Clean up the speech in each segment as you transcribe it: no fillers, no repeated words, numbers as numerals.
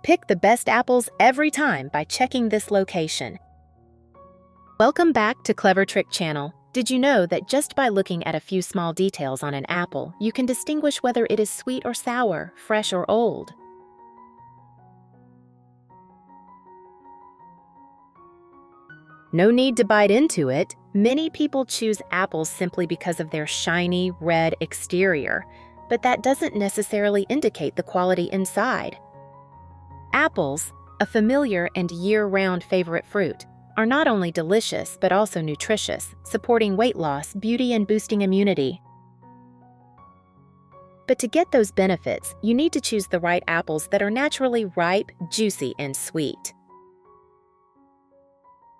Pick the best apples every time by checking this location. Welcome back to Clever Trick Channel. Did you know that just by looking at a few small details on an apple, you can distinguish whether it is sweet or sour, fresh or old? No need to bite into it. Many people choose apples simply because of their shiny, red exterior, but that doesn't necessarily indicate the quality inside. Apples, a familiar and year-round favorite fruit, are not only delicious but also nutritious, supporting weight loss, beauty, and boosting immunity. But to get those benefits, you need to choose the right apples that are naturally ripe, juicy, and sweet.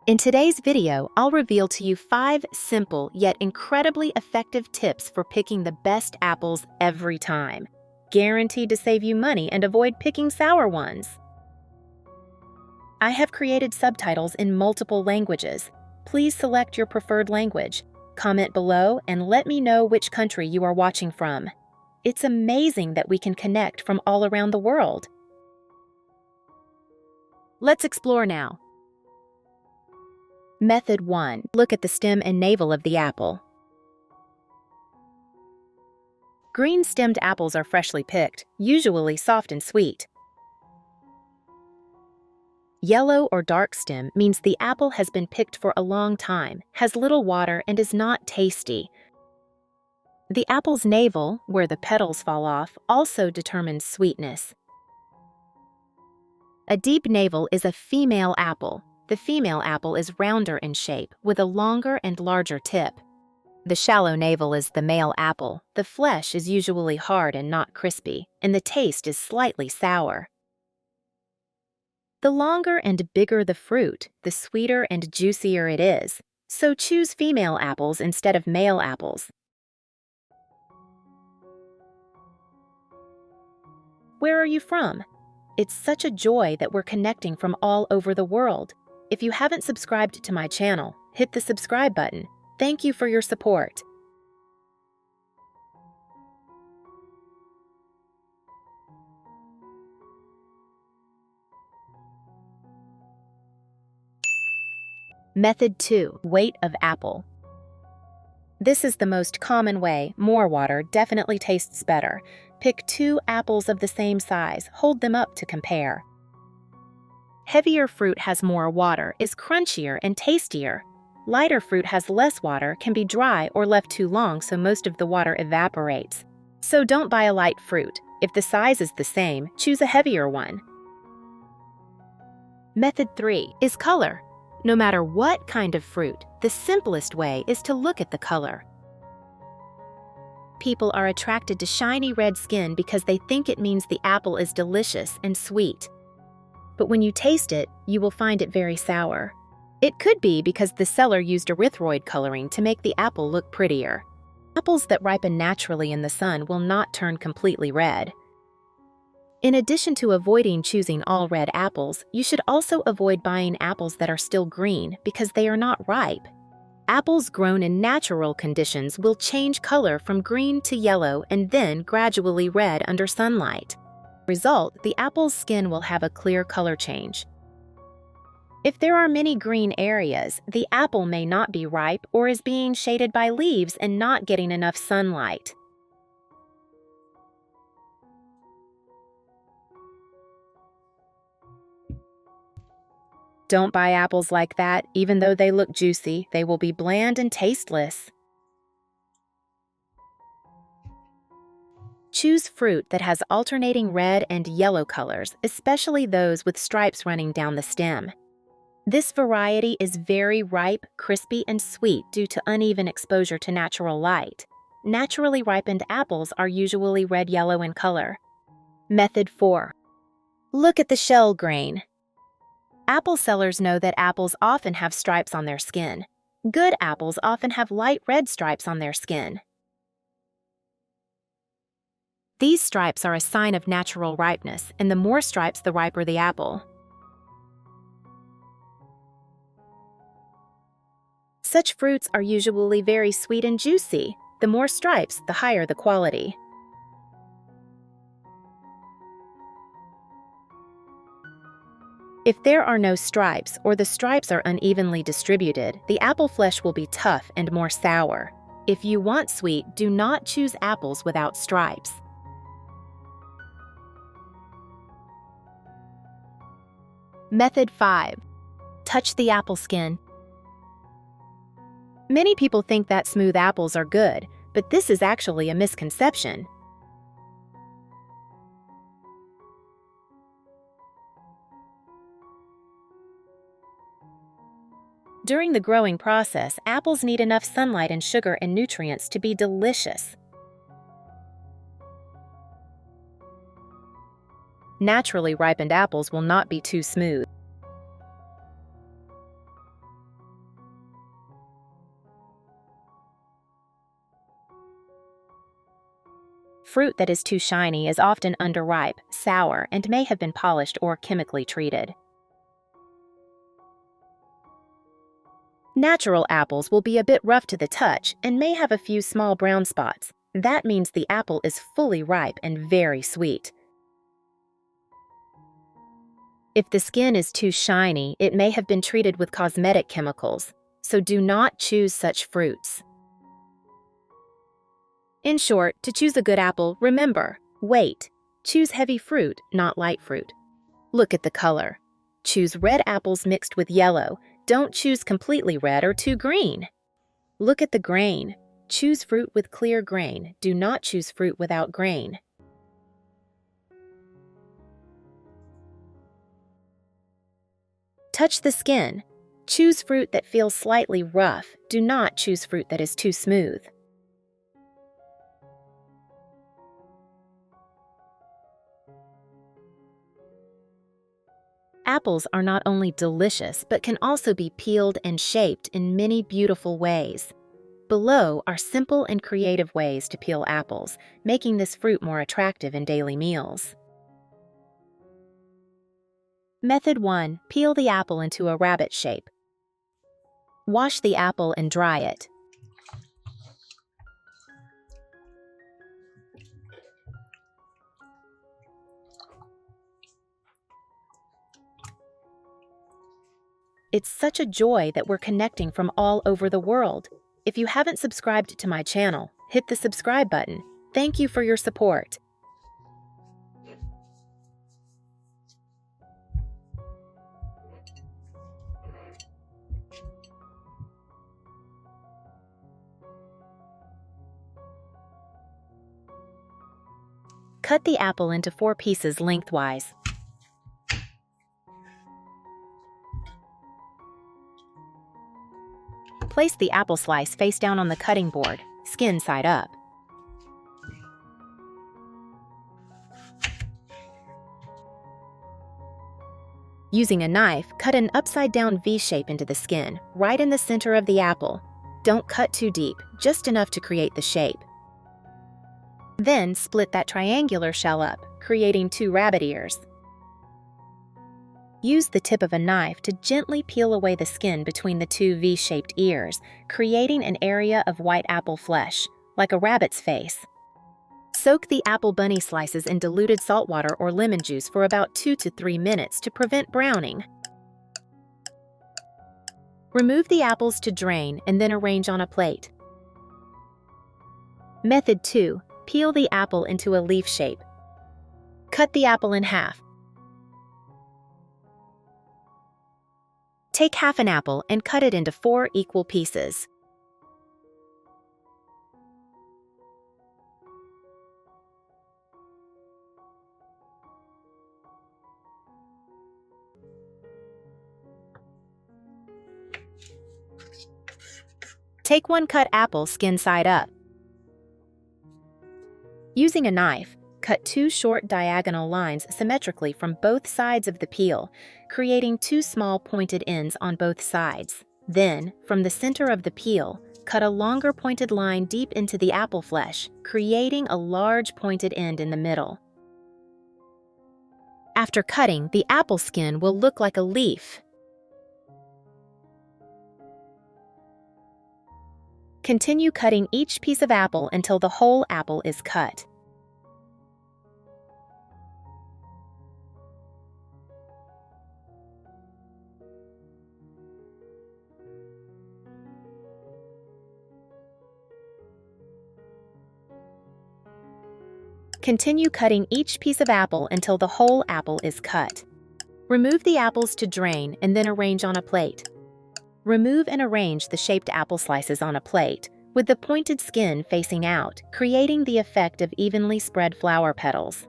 In today's video, I'll reveal to you 5 simple yet incredibly effective tips for picking the best apples every time, guaranteed to save you money and avoid picking sour ones. I have created subtitles in multiple languages. Please select your preferred language, comment below, and let me know which country you are watching from. It's amazing that we can connect from all around the world. Let's explore now. Method 1. Look at the stem and navel of the apple. Green-stemmed apples are freshly picked, usually soft and sweet. Yellow or dark stem means the apple has been picked for a long time, has little water, and is not tasty. The apple's navel, where the petals fall off, also determines sweetness. A deep navel is a female apple. The female apple is rounder in shape, with a longer and larger tip. The shallow navel is the male apple. The flesh is usually hard and not crispy, and the taste is slightly sour. The longer and bigger the fruit, the sweeter and juicier it is, so choose female apples instead of male apples. Where are you from? It's such a joy that we're connecting from all over the world. If you haven't subscribed to my channel, hit the subscribe button. Thank you for your support. Method 2. Weight of apple. This is the most common way. More water definitely tastes better. Pick 2 apples of the same size. Hold them up to compare. Heavier fruit has more water, is crunchier and tastier. Lighter fruit has less water, can be dry or left too long so most of the water evaporates. So don't buy a light fruit. If the size is the same, choose a heavier one. Method 3 is color. No matter what kind of fruit, the simplest way is to look at the color. People are attracted to shiny red skin because they think it means the apple is delicious and sweet. But when you taste it, you will find it very sour. It could be because the seller used erythroid coloring to make the apple look prettier. Apples that ripen naturally in the sun will not turn completely red. In addition to avoiding choosing all red apples, you should also avoid buying apples that are still green because they are not ripe. Apples grown in natural conditions will change color from green to yellow and then gradually red under sunlight. Result, the apple's skin will have a clear color change. If there are many green areas, the apple may not be ripe or is being shaded by leaves and not getting enough sunlight. Don't buy apples like that. Even though they look juicy, they will be bland and tasteless. Choose fruit that has alternating red and yellow colors, especially those with stripes running down the stem. This variety is very ripe, crispy, and sweet due to uneven exposure to natural light. Naturally ripened apples are usually red-yellow in color. Method 4. Look at the shell grain. Apple sellers know that apples often have stripes on their skin. Good apples often have light red stripes on their skin. These stripes are a sign of natural ripeness, and the more stripes, the riper the apple. Such fruits are usually very sweet and juicy. The more stripes, the higher the quality. If there are no stripes or the stripes are unevenly distributed, the apple flesh will be tough and more sour. If you want sweet, do not choose apples without stripes. Method 5. Touch the apple skin. Many people think that smooth apples are good, but this is actually a misconception. During the growing process, apples need enough sunlight and sugar and nutrients to be delicious. Naturally ripened apples will not be too smooth. Fruit that is too shiny is often underripe, sour, and may have been polished or chemically treated. Natural apples will be a bit rough to the touch and may have a few small brown spots. That means the apple is fully ripe and very sweet. If the skin is too shiny, it may have been treated with cosmetic chemicals, so do not choose such fruits. In short, to choose a good apple, remember, wait. Choose heavy fruit, not light fruit. Look at the color. Choose red apples mixed with yellow. Don't choose completely red or too green. Look at the grain. Choose fruit with clear grain. Do not choose fruit without grain. Touch the skin. Choose fruit that feels slightly rough. Do not choose fruit that is too smooth. Apples are not only delicious, but can also be peeled and shaped in many beautiful ways. Below are simple and creative ways to peel apples, making this fruit more attractive in daily meals. Method 1. Peel the apple into a rabbit shape. Wash the apple and dry it. It's such a joy that we're connecting from all over the world. If you haven't subscribed to my channel, hit the subscribe button. Thank you for your support. Cut the apple into 4 pieces lengthwise. Place the apple slice face down on the cutting board, skin side up. Using a knife, cut an upside-down V shape into the skin, right in the center of the apple. Don't cut too deep, just enough to create the shape. Then split that triangular shell up, creating 2 rabbit ears. Use the tip of a knife to gently peel away the skin between the 2 V-shaped ears, creating an area of white apple flesh, like a rabbit's face. Soak the apple bunny slices in diluted salt water or lemon juice for about 2 to 3 minutes to prevent browning. Remove the apples to drain and then arrange on a plate. Method 2. Peel the apple into a leaf shape. Cut the apple in half. Take half an apple and cut it into 4 equal pieces. Take 1 cut apple skin side up. Using a knife, cut 2 short diagonal lines symmetrically from both sides of the peel, creating 2 small pointed ends on both sides. Then, from the center of the peel, cut a longer pointed line deep into the apple flesh, creating a large pointed end in the middle. After cutting, the apple skin will look like a leaf. Continue cutting each piece of apple until the whole apple is cut. Continue cutting each piece of apple until the whole apple is cut. Remove the apples to drain and then arrange on a plate. Remove and arrange the shaped apple slices on a plate, with the pointed skin facing out, creating the effect of evenly spread flower petals.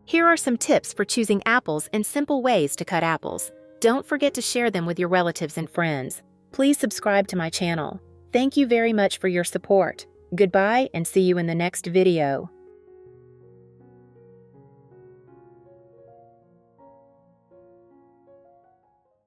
Here are some tips for choosing apples and simple ways to cut apples. Don't forget to share them with your relatives and friends. Please subscribe to my channel. Thank you very much for your support. Goodbye and see you in the next video.